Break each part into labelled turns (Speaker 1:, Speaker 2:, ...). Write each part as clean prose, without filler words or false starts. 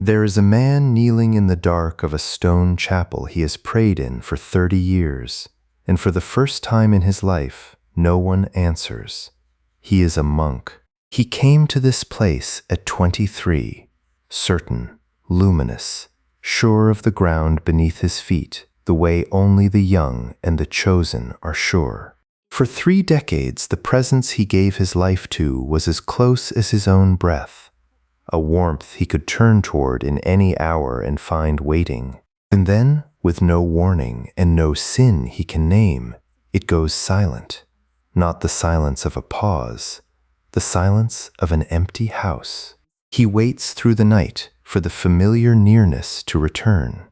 Speaker 1: There is a man kneeling in the dark of a stone chapel he has prayed in for 30 years, and for the first time in his life, no one answers. He is a monk. He came to this place at 23, certain, luminous, sure of the ground beneath his feet, the way only the young and the chosen are sure. For 3 decades, the presence he gave his life to was as close as his own breath, a warmth he could turn toward in any hour and find waiting. And then, with no warning and no sin he can name, it goes silent. Not the silence of a pause, the silence of an empty house. He waits through the night for the familiar nearness to return,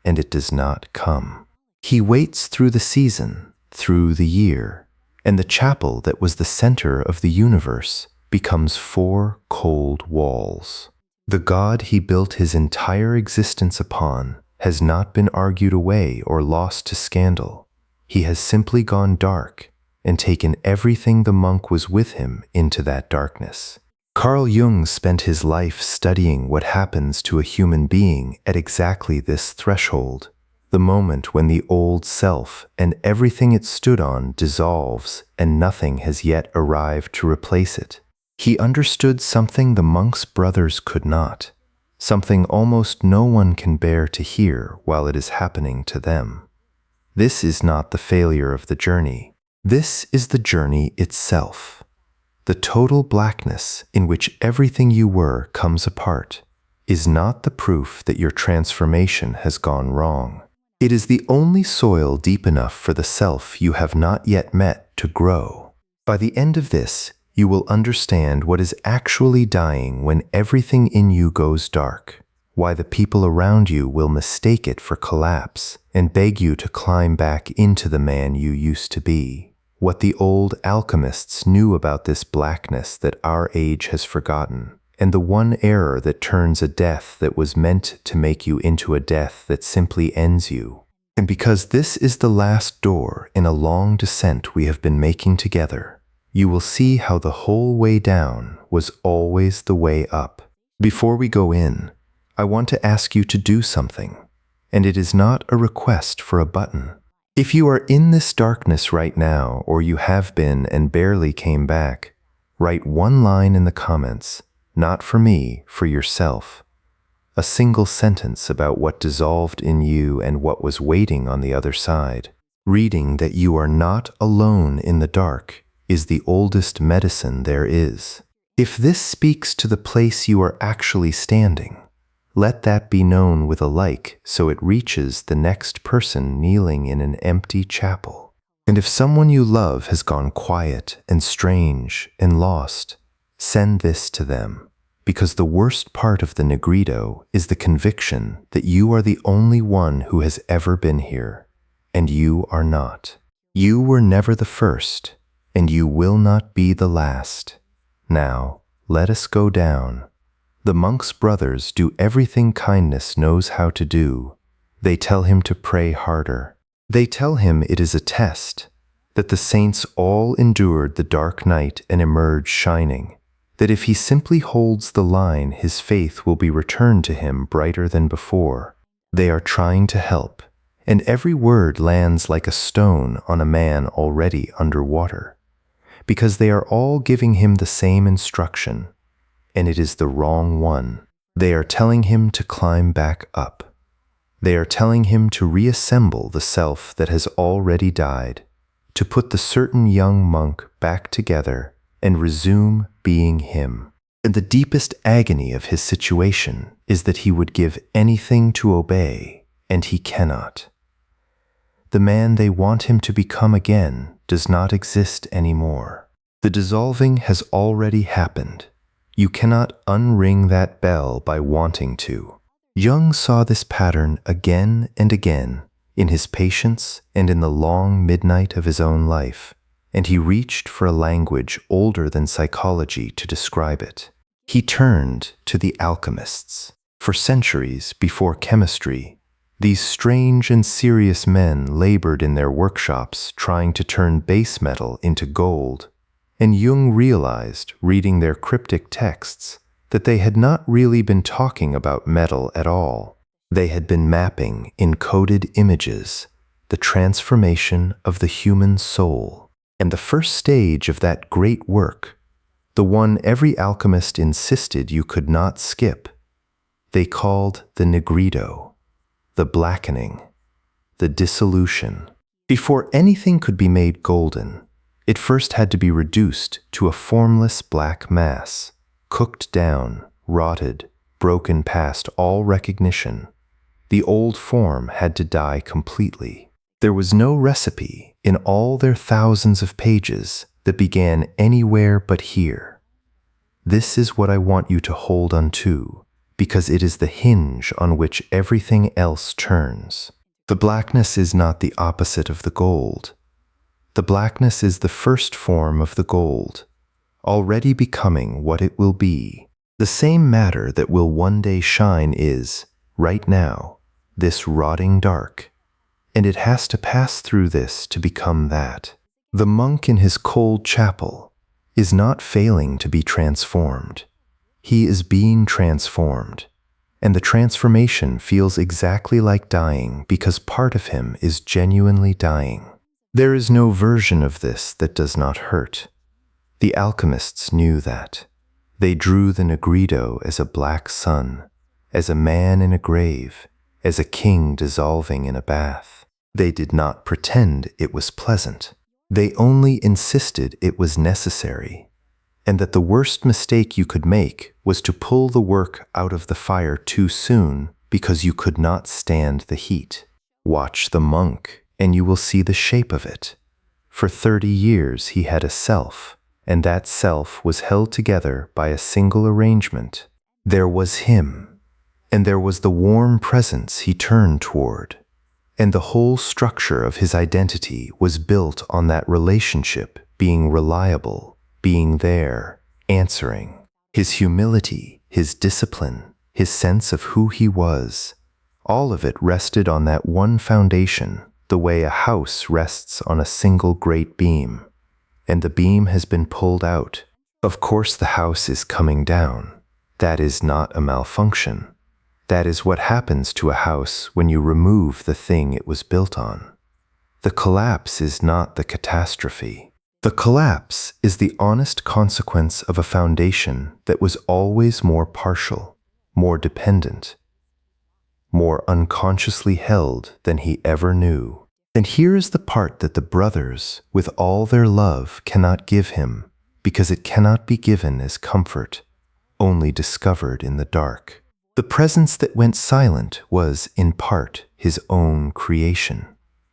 Speaker 1: and it does not come. He waits through the season, through the year, and the chapel that was the center of the universe becomes 4 cold walls. The God he built his entire existence upon has not been argued away or lost to scandal. He has simply gone dark and taken everything the monk was with him into that darkness. Carl Jung spent his life studying what happens to a human being at exactly this threshold, the moment when the old self and everything it stood on dissolves and nothing has yet arrived to replace it. He understood something the monk's brothers could not, something almost no one can bear to hear while it is happening to them. This is not the failure of the journey. This is the journey itself. The total blackness in which everything you were comes apart is not the proof that your transformation has gone wrong. It is the only soil deep enough for the self you have not yet met to grow. By the end of this, you will understand what is actually dying when everything in you goes dark, why the people around you will mistake it for collapse and beg you to climb back into the man you used to be. What the old alchemists knew about this blackness that our age has forgotten, and the one error that turns a death that was meant to make you into a death that simply ends you. And because this is the last door in a long descent we have been making together, you will see how the whole way down was always the way up. Before we go in, I want to ask you to do something, and it is not a request for a button. If you are in this darkness right now, or you have been and barely came back, write 1 line in the comments, not for me, for yourself. A single sentence about what dissolved in you and what was waiting on the other side. Reading that you are not alone in the dark is the oldest medicine there is. If this speaks to the place you are actually standing, let that be known with a like so it reaches the next person kneeling in an empty chapel. And if someone you love has gone quiet and strange and lost, send this to them, because the worst part of the Negrito is the conviction that you are the only one who has ever been here, and you are not. You were never the first, and you will not be the last. Now, let us go down. The monk's brothers do everything kindness knows how to do. They tell him to pray harder. They tell him it is a test, that the saints all endured the dark night and emerge shining, that if he simply holds the line, his faith will be returned to him brighter than before. They are trying to help, and every word lands like a stone on a man already underwater, because they are all giving him the same instruction. And it is the wrong one. They are telling him to climb back up. They are telling him to reassemble the self that has already died, to put the certain young monk back together and resume being him. And the deepest agony of his situation is that he would give anything to obey, and he cannot. The man they want him to become again does not exist anymore. The dissolving has already happened. You cannot unring that bell by wanting to. Jung saw this pattern again and again in his patience and in the long midnight of his own life, and he reached for a language older than psychology to describe it. He turned to the alchemists. For centuries before chemistry, these strange and serious men labored in their workshops trying to turn base metal into gold, and Jung realized, reading their cryptic texts, that they had not really been talking about metal at all. They had been mapping in coded images the transformation of the human soul. And the first stage of that great work, the one every alchemist insisted you could not skip, they called the nigrido, the blackening, the dissolution. Before anything could be made golden, it first had to be reduced to a formless black mass, cooked down, rotted, broken past all recognition. The old form had to die completely. There was no recipe in all their thousands of pages that began anywhere but here. This is what I want you to hold unto, because it is the hinge on which everything else turns. The blackness is not the opposite of the gold. The blackness is the first form of the gold, already becoming what it will be. The same matter that will one day shine is, right now, this rotting dark, and it has to pass through this to become that. The monk in his cold chapel is not failing to be transformed. He is being transformed, and the transformation feels exactly like dying because part of him is genuinely dying. There is no version of this that does not hurt. The alchemists knew that. They drew the nigrido as a black sun, as a man in a grave, as a king dissolving in a bath. They did not pretend it was pleasant. They only insisted it was necessary, and that the worst mistake you could make was to pull the work out of the fire too soon because you could not stand the heat. Watch the monk, and you will see the shape of it. For 30 years he had a self, and that self was held together by a single arrangement. There was him, and there was the warm presence he turned toward, and the whole structure of his identity was built on that relationship being reliable, being there, answering. His humility, his discipline, his sense of who he was, all of it rested on that one foundation, the way a house rests on a single great beam. And the beam has been pulled out. Of course the house is coming down. That is not a malfunction. That is what happens to a house when you remove the thing it was built on. The collapse is not the catastrophe. The collapse is the honest consequence of a foundation that was always more partial, more dependent, more unconsciously held than he ever knew. And here is the part that the brothers, with all their love, cannot give him, because it cannot be given as comfort, only discovered in the dark. The presence that went silent was, in part, his own creation,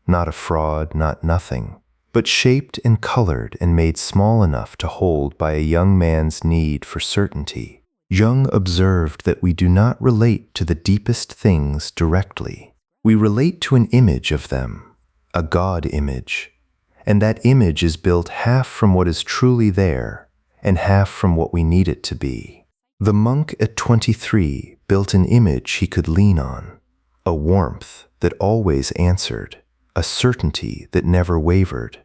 Speaker 1: not a fraud, not nothing, but shaped and colored and made small enough to hold by a young man's need for certainty. Jung observed that we do not relate to the deepest things directly. We relate to an image of them, a God image, and that image is built half from what is truly there and half from what we need it to be. The monk at 23 built an image he could lean on, a warmth that always answered, a certainty that never wavered,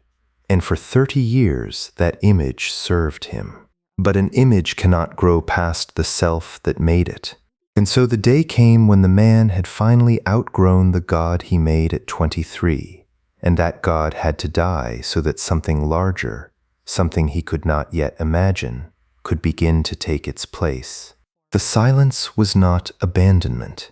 Speaker 1: and for 30 years that image served him. But an image cannot grow past the self that made it. And so the day came when the man had finally outgrown the God he made at 23, and that God had to die so that something larger, something he could not yet imagine, could begin to take its place. The silence was not abandonment.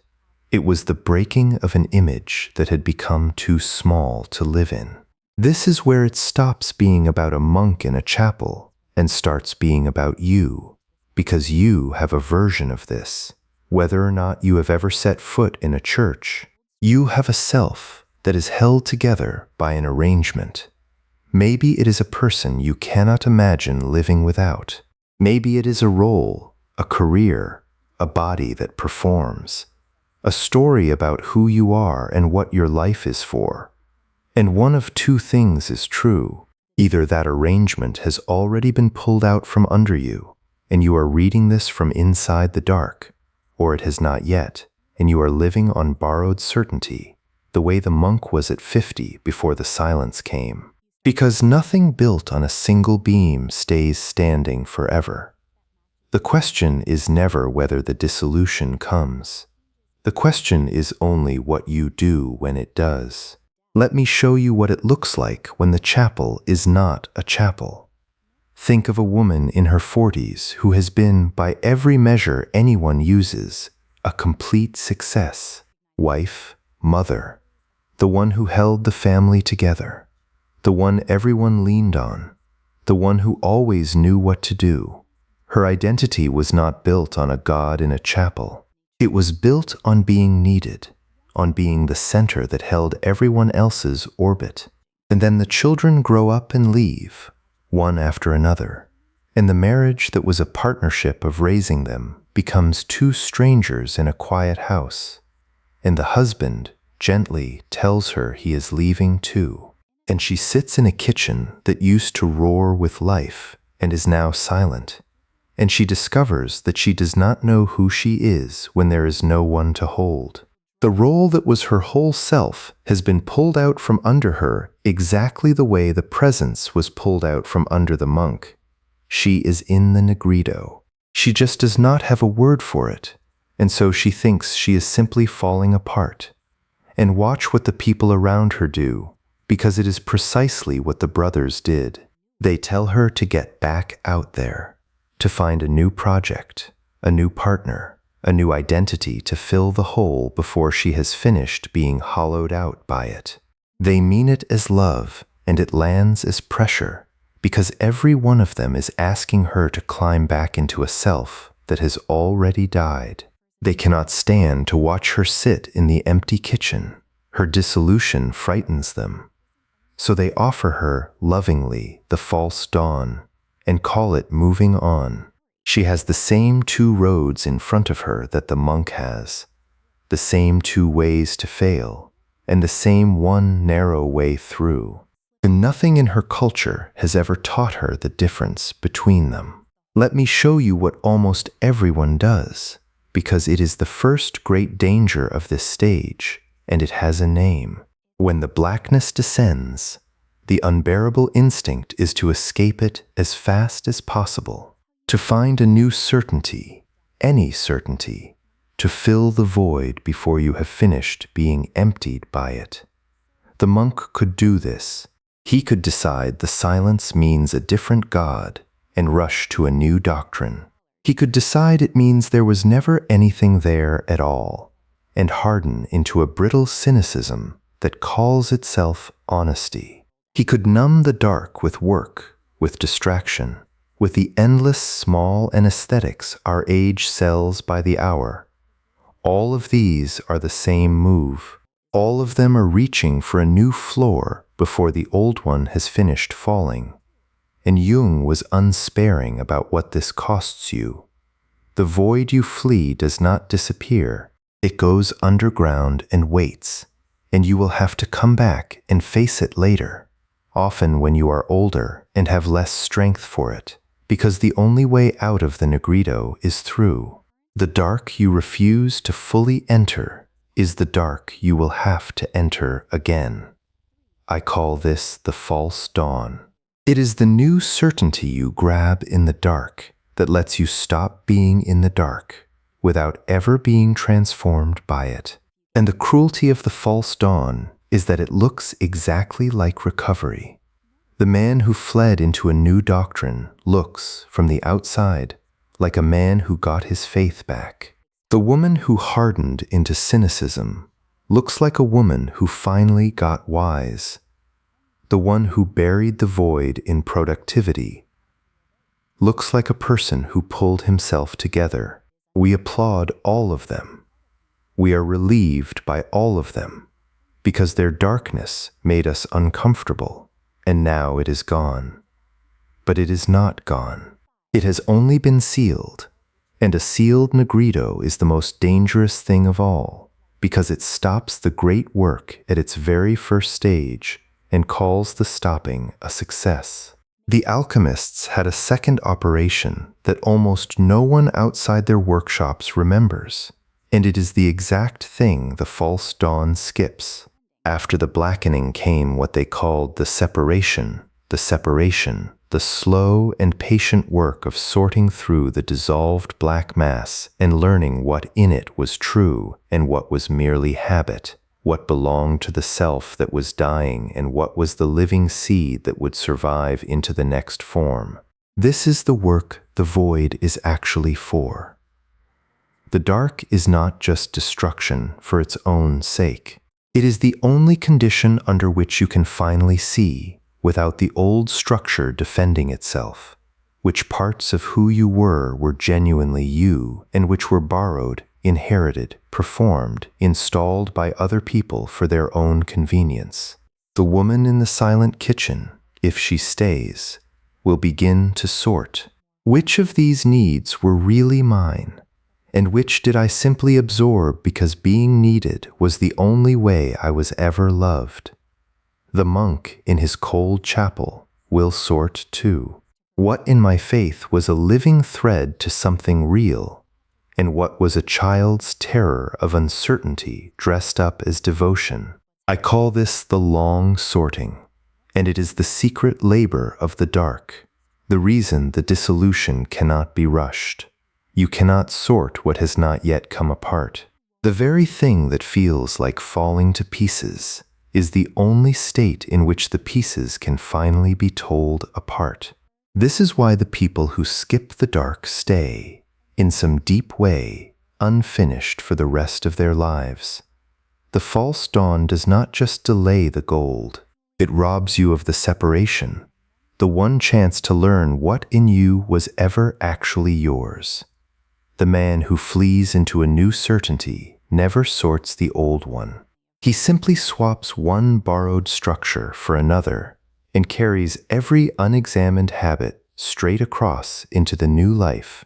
Speaker 1: It was the breaking of an image that had become too small to live in. This is where it stops being about a monk in a chapel and starts being about you, because you have a version of this. Whether or not you have ever set foot in a church, you have a self that is held together by an arrangement. Maybe it is a person you cannot imagine living without. Maybe it is a role, a career, a body that performs, a story about who you are and what your life is for. And one of two things is true. Either that arrangement has already been pulled out from under you, and you are reading this from inside the dark, or it has not yet, and you are living on borrowed certainty, the way the monk was at 50 before the silence came. Because nothing built on a single beam stays standing forever. The question is never whether the dissolution comes. The question is only what you do when it does. Let me show you what it looks like when the chapel is not a chapel. Think of a woman in her 40s who has been, by every measure anyone uses, a complete success. Wife, mother, the one who held the family together, the one everyone leaned on, the one who always knew what to do. Her identity was not built on a god in a chapel. It was built on being needed, on being the center that held everyone else's orbit. And then the children grow up and leave, one after another, and the marriage that was a partnership of raising them becomes two strangers in a quiet house. And the husband gently tells her he is leaving too. And she sits in a kitchen that used to roar with life and is now silent. And she discovers that she does not know who she is when there is no one to hold. The role that was her whole self has been pulled out from under her exactly the way the presence was pulled out from under the monk. She is in the Negrito. She just does not have a word for it, and so she thinks she is simply falling apart. And watch what the people around her do, because it is precisely what the brothers did. They tell her to get back out there, to find a new project, a new partner, a new identity to fill the hole before she has finished being hollowed out by it. They mean it as love, and it lands as pressure, because every one of them is asking her to climb back into a self that has already died. They cannot stand to watch her sit in the empty kitchen. Her dissolution frightens them. So they offer her, lovingly, the false dawn, and call it moving on. She has the same two roads in front of her that the monk has, the same two ways to fail, and the same one narrow way through. And nothing in her culture has ever taught her the difference between them. Let me show you what almost everyone does, because it is the first great danger of this stage, and it has a name. When the blackness descends, the unbearable instinct is to escape it as fast as possible, to find a new certainty, any certainty, to fill the void before you have finished being emptied by it. The monk could do this. He could decide the silence means a different God and rush to a new doctrine. He could decide it means there was never anything there at all, and harden into a brittle cynicism that calls itself honesty. He could numb the dark with work, with distraction, with the endless small anesthetics our age sells by the hour. All of these are the same move. All of them are reaching for a new floor before the old one has finished falling. And Jung was unsparing about what this costs you. The void you flee does not disappear. It goes underground and waits, and you will have to come back and face it later, often when you are older and have less strength for it, because the only way out of the Negrito is through. The dark you refuse to fully enter is the dark you will have to enter again. I call this the false dawn. It is the new certainty you grab in the dark that lets you stop being in the dark without ever being transformed by it. And the cruelty of the false dawn is that it looks exactly like recovery. The man who fled into a new doctrine looks, from the outside, like a man who got his faith back. The woman who hardened into cynicism looks like a woman who finally got wise. The one who buried the void in productivity looks like a person who pulled himself together. We applaud all of them. We are relieved by all of them, because their darkness made us uncomfortable, and now it is gone. But it is not gone. It has only been sealed, and a sealed Negrito is the most dangerous thing of all, because it stops the great work at its very first stage and calls the stopping a success. The alchemists had a second operation that almost no one outside their workshops remembers, and it is the exact thing the false dawn skips. After the blackening came what they called the separation, the slow and patient work of sorting through the dissolved black mass and learning what in it was true and what was merely habit, what belonged to the self that was dying and what was the living seed that would survive into the next form. This is the work the void is actually for. The dark is not just destruction for its own sake. It is the only condition under which you can finally see, without the old structure defending itself, which parts of who you were genuinely you and which were borrowed, inherited, performed, installed by other people for their own convenience. The woman in the silent kitchen, if she stays, will begin to sort. Which of these needs were really mine? And which did I simply absorb because being needed was the only way I was ever loved? The monk in his cold chapel will sort too. What in my faith was a living thread to something real, and what was a child's terror of uncertainty dressed up as devotion? I call this the long sorting, and it is the secret labor of the dark, the reason the dissolution cannot be rushed. You cannot sort what has not yet come apart. The very thing that feels like falling to pieces is the only state in which the pieces can finally be told apart. This is why the people who skip the dark stay, in some deep way, unfinished for the rest of their lives. The false dawn does not just delay the gold, it robs you of the separation, the one chance to learn what in you was ever actually yours. The man who flees into a new certainty never sorts the old one. He simply swaps one borrowed structure for another and carries every unexamined habit straight across into the new life,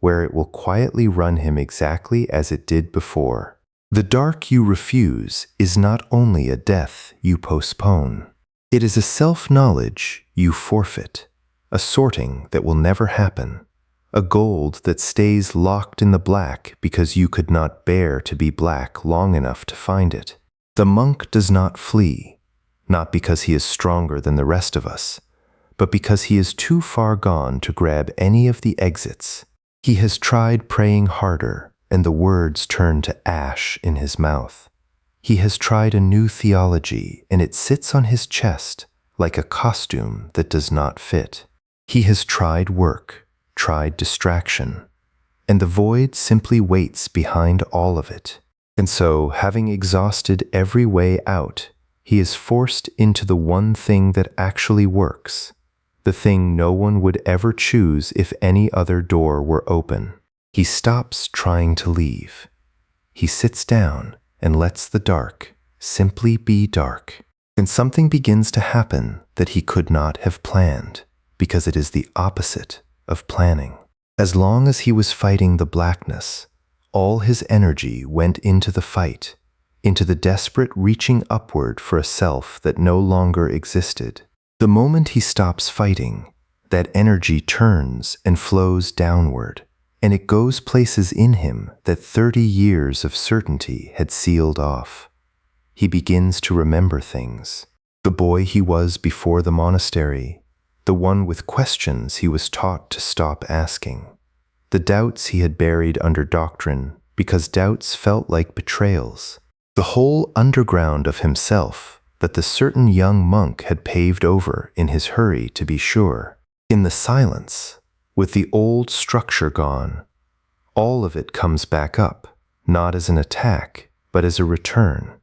Speaker 1: where it will quietly run him exactly as it did before. The dark you refuse is not only a death you postpone. It is a self-knowledge you forfeit, a sorting that will never happen. A gold that stays locked in the black because you could not bear to be black long enough to find it. The monk does not flee, not because he is stronger than the rest of us, but because he is too far gone to grab any of the exits. He has tried praying harder, and the words turn to ash in his mouth. He has tried a new theology, and it sits on his chest like a costume that does not fit. He has tried work, tried distraction, and the void simply waits behind all of it. And so, having exhausted every way out, he is forced into the one thing that actually works, the thing no one would ever choose if any other door were open. He stops trying to leave. He sits down and lets the dark simply be dark. And something begins to happen that he could not have planned, because it is the opposite of planning. As long as he was fighting the blackness, all his energy went into the fight, into the desperate reaching upward for a self that no longer existed. The moment he stops fighting, that energy turns and flows downward, and it goes places in him that 30 years of certainty had sealed off. He begins to remember things. The boy he was before the monastery, the one with questions he was taught to stop asking, the doubts he had buried under doctrine because doubts felt like betrayals, the whole underground of himself that the certain young monk had paved over in his hurry to be sure. In the silence, with the old structure gone, all of it comes back up, not as an attack, but as a return.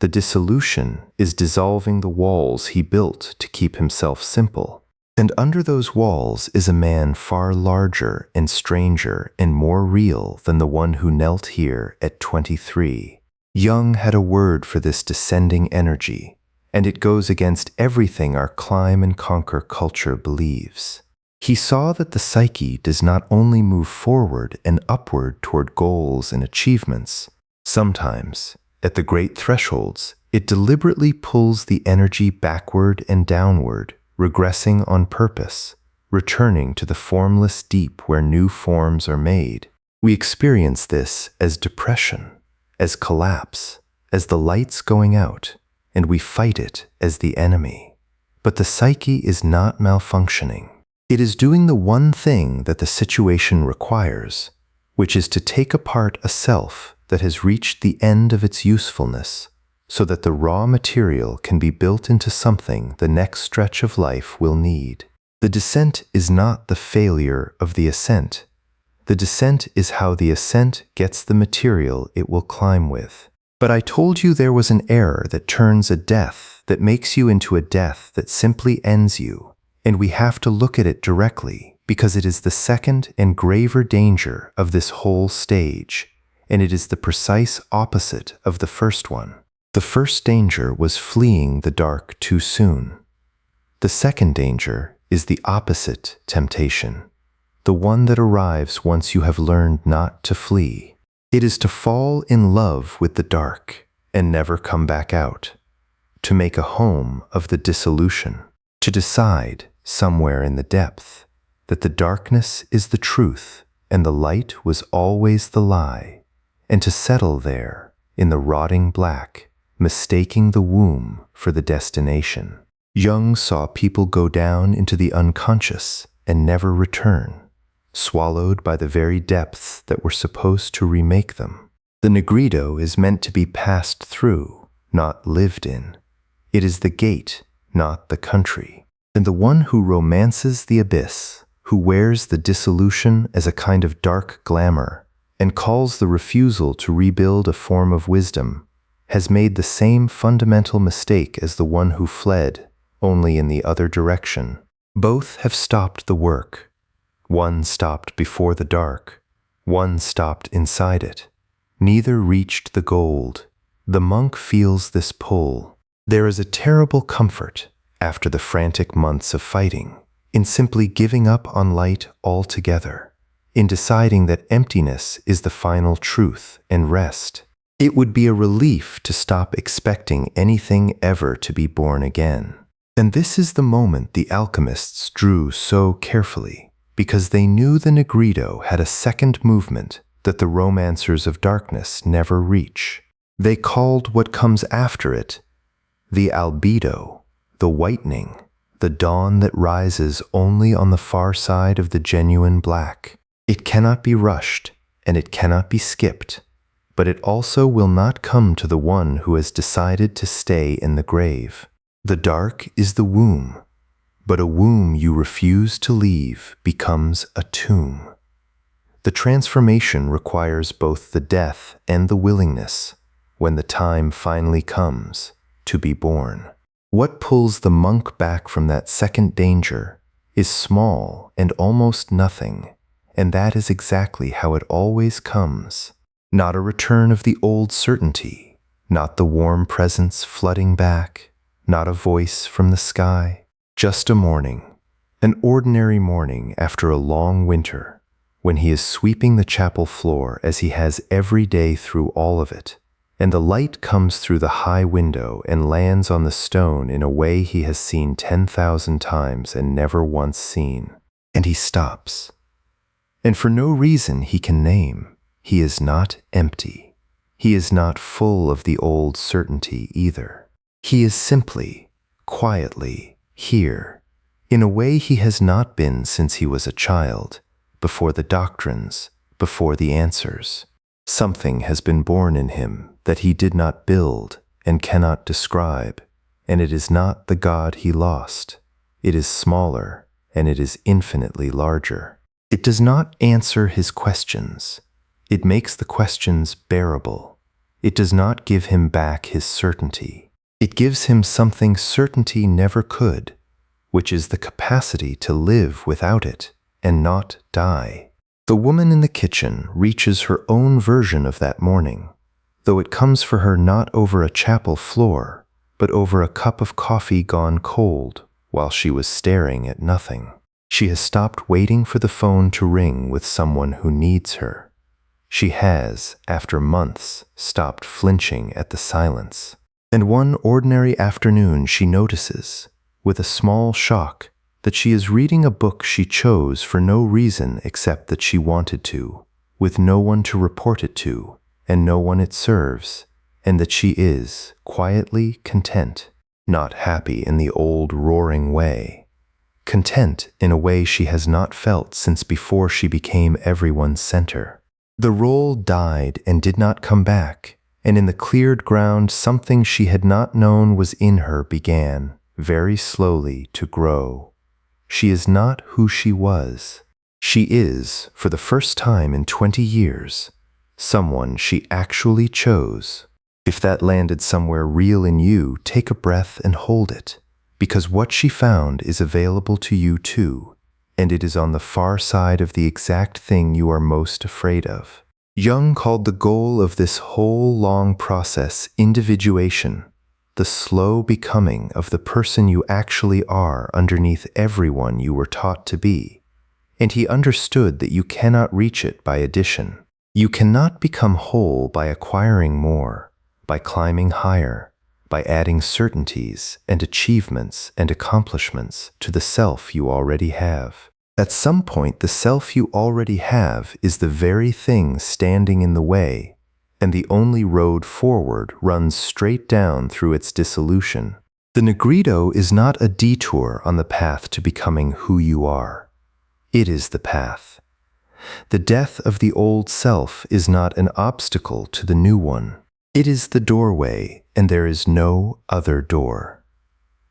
Speaker 1: The dissolution is dissolving the walls he built to keep himself simple. And under those walls is a man far larger and stranger and more real than the one who knelt here at 23. Jung had a word for this descending energy, and it goes against everything our climb and conquer culture believes. He saw that the psyche does not only move forward and upward toward goals and achievements. Sometimes, at the great thresholds, it deliberately pulls the energy backward and downward, regressing on purpose, returning to the formless deep where new forms are made. We experience this as depression, as collapse, as the lights going out, and we fight it as the enemy. But the psyche is not malfunctioning. It is doing the one thing that the situation requires, which is to take apart a self that has reached the end of its usefulness, so that the raw material can be built into something the next stretch of life will need. The descent is not the failure of the ascent. The descent is how the ascent gets the material it will climb with. But I told you there was an error that turns a death, that makes you into a death that simply ends you, and we have to look at it directly, because it is the second and graver danger of this whole stage, and it is the precise opposite of the first one. The first danger was fleeing the dark too soon. The second danger is the opposite temptation, the one that arrives once you have learned not to flee. It is to fall in love with the dark and never come back out, to make a home of the dissolution, to decide somewhere in the depth that the darkness is the truth and the light was always the lie, and to settle there in the rotting black, mistaking the womb for the destination. Jung saw people go down into the unconscious and never return, swallowed by the very depths that were supposed to remake them. The Negrito is meant to be passed through, not lived in. It is the gate, not the country. And the one who romances the abyss, who wears the dissolution as a kind of dark glamour, and calls the refusal to rebuild a form of wisdom, has made the same fundamental mistake as the one who fled, only in the other direction. Both have stopped the work. One stopped before the dark. One stopped inside it. Neither reached the gold. The monk feels this pull. There is a terrible comfort, after the frantic months of fighting, in simply giving up on light altogether, in deciding that emptiness is the final truth and rest. It would be a relief to stop expecting anything ever to be born again. And this is the moment the alchemists drew so carefully, because they knew the Negrito had a second movement that the romancers of darkness never reach. They called what comes after it the albedo, the whitening, the dawn that rises only on the far side of the genuine black. It cannot be rushed, and it cannot be skipped, but it also will not come to the one who has decided to stay in the grave. The dark is the womb, but a womb you refuse to leave becomes a tomb. The transformation requires both the death and the willingness, when the time finally comes, to be born. What pulls the monk back from that second danger is small and almost nothing, and that is exactly how it always comes. Not a return of the old certainty, not the warm presence flooding back, not a voice from the sky, just a morning, an ordinary morning after a long winter, when he is sweeping the chapel floor as he has every day through all of it, and the light comes through the high window and lands on the stone in a way he has seen 10,000 times and never once seen. And he stops. And for no reason he can name, he is not empty. He is not full of the old certainty either. He is simply, quietly, here, in a way he has not been since he was a child, before the doctrines, before the answers. Something has been born in him that he did not build and cannot describe, and it is not the God he lost. It is smaller, and it is infinitely larger. It does not answer his questions. It makes the questions bearable. It does not give him back his certainty. It gives him something certainty never could, which is the capacity to live without it and not die. The woman in the kitchen reaches her own version of that morning, though it comes for her not over a chapel floor, but over a cup of coffee gone cold while she was staring at nothing. She has stopped waiting for the phone to ring with someone who needs her. She has, after months, stopped flinching at the silence. And one ordinary afternoon she notices, with a small shock, that she is reading a book she chose for no reason except that she wanted to, with no one to report it to, and no one it serves, and that she is quietly content. not happy in the old roaring way, content in a way she has not felt since before she became everyone's center. The role died and did not come back, and in the cleared ground something she had not known was in her began, very slowly, to grow. She is not who she was. She is, for the first time in 20 years, someone she actually chose. If that landed somewhere real in you, take a breath and hold it, because what she found is available to you too, and it is on the far side of the exact thing you are most afraid of. Jung called the goal of this whole long process individuation, the slow becoming of the person you actually are underneath everyone you were taught to be. And he understood that you cannot reach it by addition. You cannot become whole by acquiring more, by climbing higher, by adding certainties and achievements and accomplishments to the self you already have. At some point, the self you already have is the very thing standing in the way, and the only road forward runs straight down through its dissolution. The Negrito is not a detour on the path to becoming who you are. It is the path. The death of the old self is not an obstacle to the new one. It is the doorway, and there is no other door.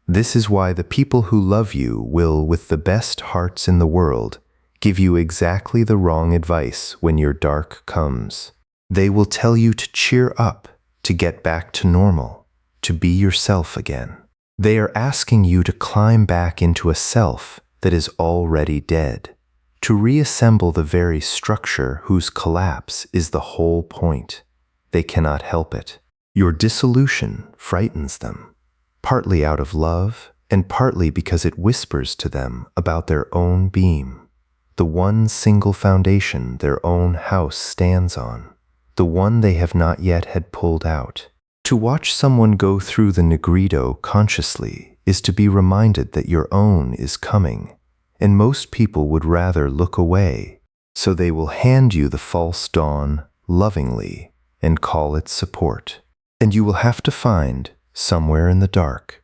Speaker 1: This is why the people who love you will, with the best hearts in the world, give you exactly the wrong advice when your dark comes. They will tell you to cheer up, to get back to normal, to be yourself again. They are asking you to climb back into a self that is already dead, to reassemble the very structure whose collapse is the whole point. They cannot help it. Your dissolution frightens them, partly out of love and partly because it whispers to them about their own beam, the one single foundation their own house stands on, the one they have not yet had pulled out. To watch someone go through the Negrito consciously is to be reminded that your own is coming, and most people would rather look away, so they will hand you the false dawn lovingly and call it support. And you will have to find, somewhere in the dark,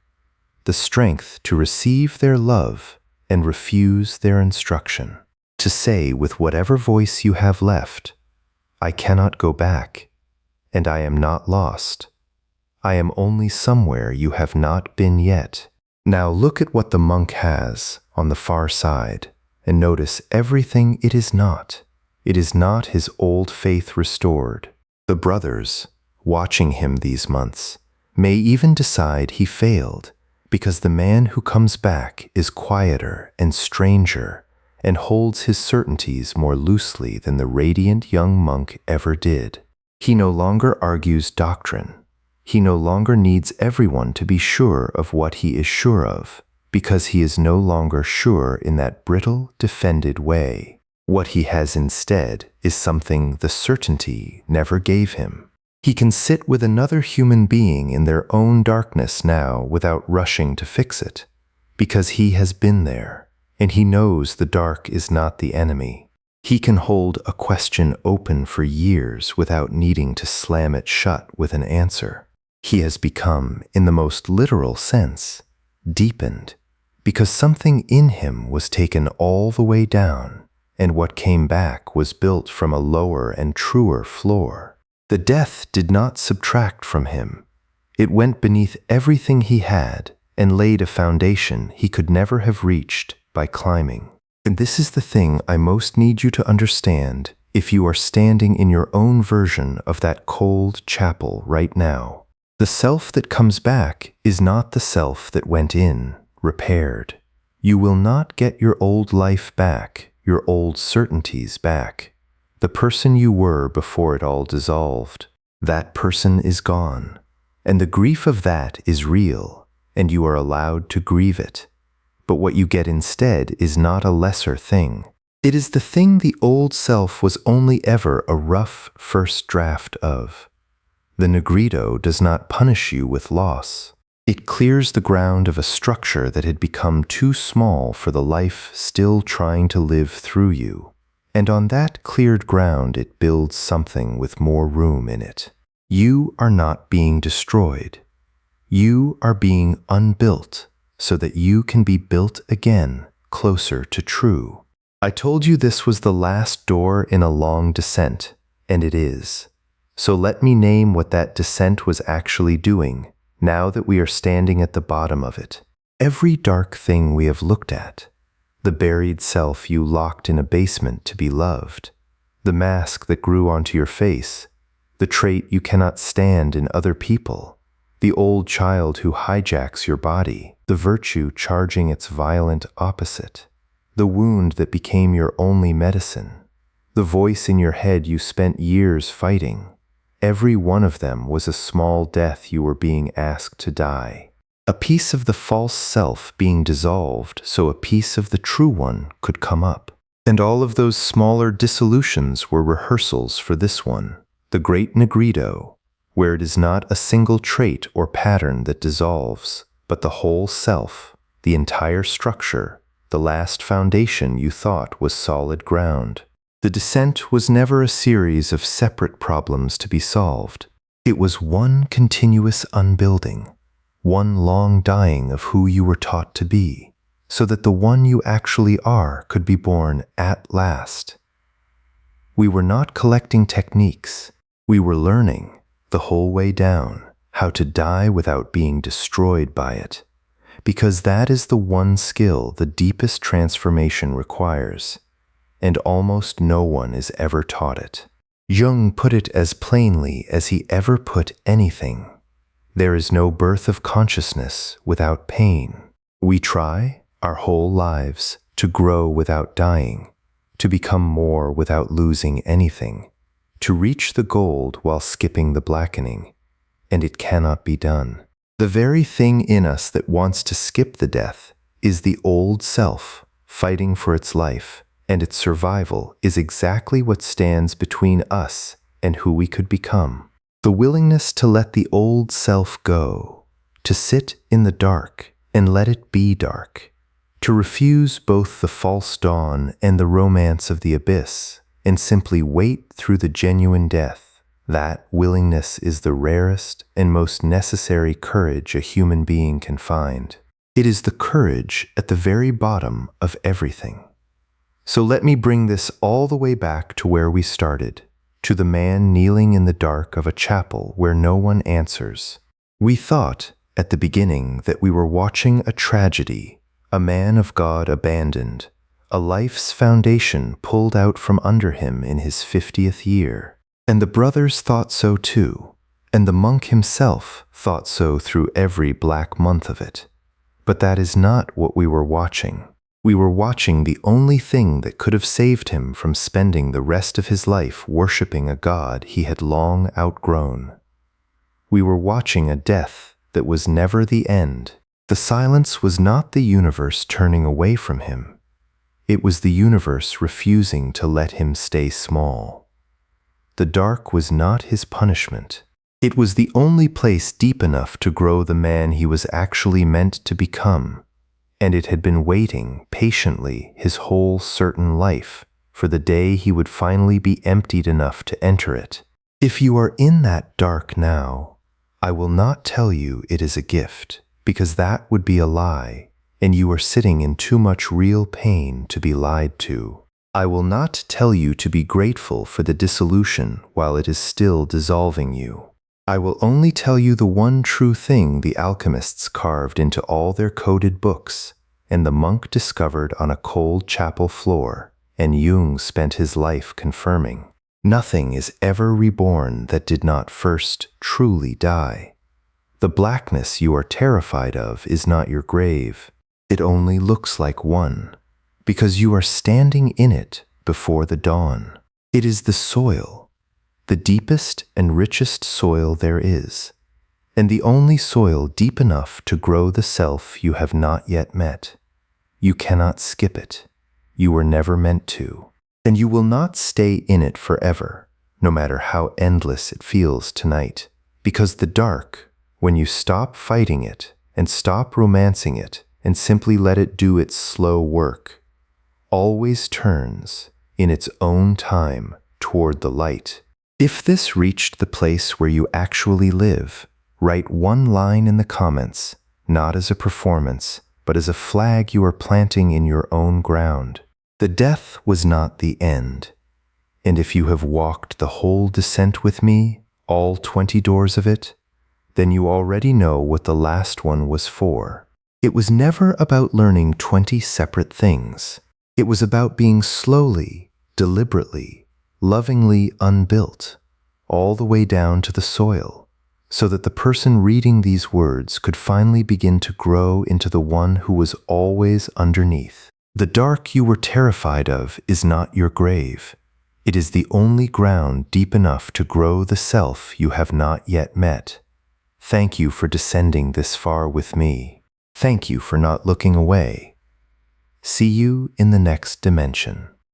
Speaker 1: the strength to receive their love and refuse their instruction, to say with whatever voice you have left, I cannot go back, and I am not lost. I am only somewhere you have not been yet. Now look at what the monk has on the far side, and notice everything it is not. It is not his old faith restored. The brothers, watching him these months, may even decide he failed, because the man who comes back is quieter and stranger and holds his certainties more loosely than the radiant young monk ever did. He no longer argues doctrine. He no longer needs everyone to be sure of what he is sure of, because he is no longer sure in that brittle, defended way. What he has instead is something the certainty never gave him. He can sit with another human being in their own darkness now without rushing to fix it, because he has been there, and he knows the dark is not the enemy. He can hold a question open for years without needing to slam it shut with an answer. He has become, in the most literal sense, deepened, because something in him was taken all the way down, and what came back was built from a lower and truer floor. The death did not subtract from him. It went beneath everything he had and laid a foundation he could never have reached by climbing. And this is the thing I most need you to understand if you are standing in your own version of that cold chapel right now. The self that comes back is not the self that went in, repaired. You will not get your old life back, your old certainties back. The person you were before it all dissolved, that person is gone. And the grief of that is real, and you are allowed to grieve it. But what you get instead is not a lesser thing. It is the thing the old self was only ever a rough first draft of. The Negrito does not punish you with loss. It clears the ground of a structure that had become too small for the life still trying to live through you. And on that cleared ground it builds something with more room in it. You are not being destroyed. You are being unbuilt so that you can be built again, closer to true. I told you this was the last door in a long descent, and it is. So let me name what that descent was actually doing, now that we are standing at the bottom of it. Every dark thing we have looked at, the buried self you locked in a basement to be loved, the mask that grew onto your face, the trait you cannot stand in other people, the old child who hijacks your body, the virtue charging its violent opposite, the wound that became your only medicine, the voice in your head you spent years fighting. Every one of them was a small death you were being asked to die. A piece of the false self being dissolved so a piece of the true one could come up. And all of those smaller dissolutions were rehearsals for this one, the great Negrito, where it is not a single trait or pattern that dissolves, but the whole self, the entire structure, the last foundation you thought was solid ground. The descent was never a series of separate problems to be solved. It was one continuous unbuilding, one long dying of who you were taught to be, so that the one you actually are could be born at last. We were not collecting techniques. We were learning, the whole way down, how to die without being destroyed by it, because that is the one skill the deepest transformation requires, and almost no one is ever taught it. Jung put it as plainly as he ever put anything. There is no birth of consciousness without pain. We try, our whole lives, to grow without dying, to become more without losing anything, to reach the gold while skipping the blackening, and it cannot be done. The very thing in us that wants to skip the death is the old self fighting for its life, and its survival is exactly what stands between us and who we could become. The willingness to let the old self go, to sit in the dark and let it be dark, to refuse both the false dawn and the romance of the abyss, and simply wait through the genuine death. That willingness is the rarest and most necessary courage a human being can find. It is the courage at the very bottom of everything. So let me bring this all the way back to where we started, to the man kneeling in the dark of a chapel where no one answers. We thought, at the beginning, that we were watching a tragedy, a man of God abandoned, a life's foundation pulled out from under him in his 50th year. And the brothers thought so too, and the monk himself thought so through every black month of it. But that is not what we were watching. We were watching the only thing that could have saved him from spending the rest of his life worshiping a god he had long outgrown. We were watching a death that was never the end. The silence was not the universe turning away from him. It was the universe refusing to let him stay small. The dark was not his punishment. It was the only place deep enough to grow the man he was actually meant to become. And it had been waiting patiently his whole certain life for the day he would finally be emptied enough to enter it. If you are in that dark now, I will not tell you it is a gift, because that would be a lie, and you are sitting in too much real pain to be lied to. I will not tell you to be grateful for the dissolution while it is still dissolving you. I will only tell you the one true thing the alchemists carved into all their coded books, and the monk discovered on a cold chapel floor, and Jung spent his life confirming. Nothing is ever reborn that did not first truly die. The blackness you are terrified of is not your grave. It only looks like one, because you are standing in it before the dawn. It is the soil, the deepest and richest soil there is, and the only soil deep enough to grow the self you have not yet met. You cannot skip it. You were never meant to, and you will not stay in it forever, no matter how endless it feels tonight, because the dark, when you stop fighting it and stop romancing it and simply let it do its slow work, always turns, in its own time, toward the light. If this reached the place where you actually live, Write one line in the comments, not as a performance, but as a flag you are planting in your own ground. The death was not the end. And if you have walked the whole descent with me, all 20 doors of it, then you already know what the last one was for. It was never about learning 20 separate things. It was about being slowly, deliberately, lovingly unbuilt, all the way down to the soil, so that the person reading these words could finally begin to grow into the one who was always underneath. The dark you were terrified of is not your grave. It is the only ground deep enough to grow the self you have not yet met. Thank you for descending this far with me. Thank you for not looking away. See you in the next dimension.